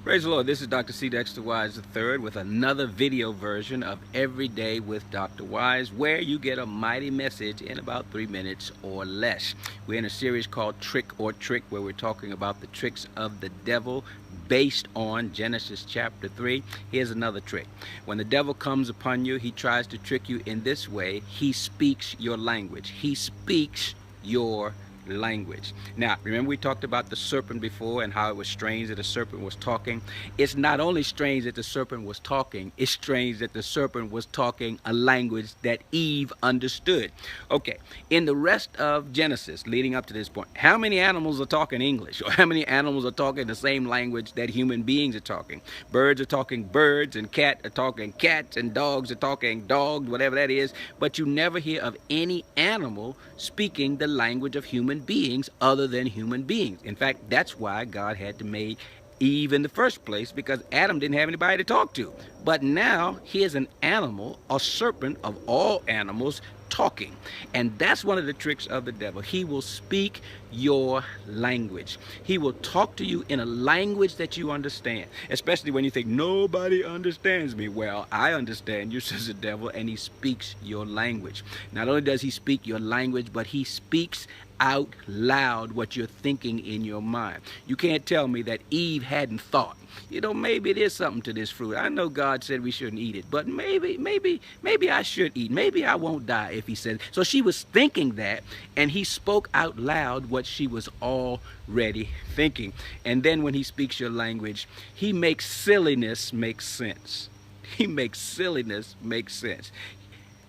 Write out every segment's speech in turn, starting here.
Praise the Lord. This is Dr. C. Dexter Wise III with another video version of Every Day with Dr. Wise, where you get a mighty message in about 3 minutes or less. We're in a series called Trick or Trick, where we're talking about the tricks of the devil based on Genesis chapter 3. Here's another trick. When the devil comes upon you, he tries to trick you in this way. He speaks your language. He speaks your language. Now, remember we talked about the serpent before and how it was strange that the serpent was talking. It's not only strange that the serpent was talking, it's strange that the serpent was talking a language that Eve understood. Okay, in the rest of Genesis leading up to this point, how many animals are talking English? Or how many animals are talking the same language that human beings are talking? Birds are talking birds, and cats are talking cats, and dogs are talking dogs, whatever that is, but you never hear of any animal speaking the language of human beings other than human beings. In fact, that's why God had to make Eve in the first place, because Adam didn't have anybody to talk to. But now here's an animal, a serpent of all animals, talking. And that's one of the tricks of the devil. He will speak your language. He will talk to you in a language that you understand, especially when you think nobody understands me. Well, I understand you, says the devil, and he speaks your language. Not only does he speak your language, but he speaks out loud what you're thinking in your mind. You can't tell me that Eve hadn't thought, maybe there's something to this fruit. I know God said we shouldn't eat it, but maybe I should eat. Maybe I won't die if he said. So she was thinking that, and he spoke out loud what she was already thinking. And then when he speaks your language, he makes silliness make sense. He makes silliness make sense.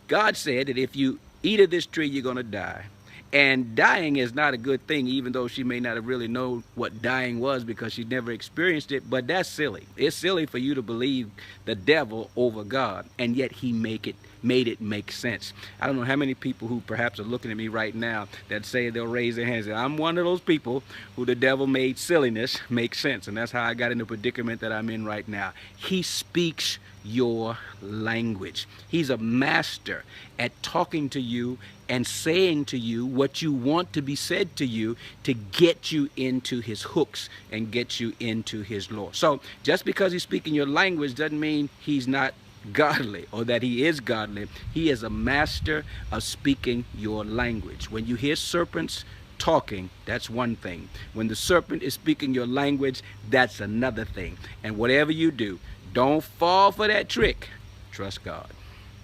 God said that if you eat of this tree, you're going to die. And dying is not a good thing, even though she may not have really known what dying was because she never experienced it. But that's silly. It's silly for you to believe the devil over God, and yet he made it make sense. I don't know how many people who perhaps are looking at me right now that say they'll raise their hands. I'm one of those people who the devil made silliness make sense, and that's how I got in the predicament that I'm in right now. He speaks your language. He's a master at talking to you and saying to you what you want to be said to you to get you into his hooks and get you into his law. So just because he's speaking your language doesn't mean he's not godly or that he is godly. He is a master of speaking your language. When you hear serpents talking, that's one thing. When the serpent is speaking your language, that's another thing. And whatever you do, don't fall for that trick. Trust God.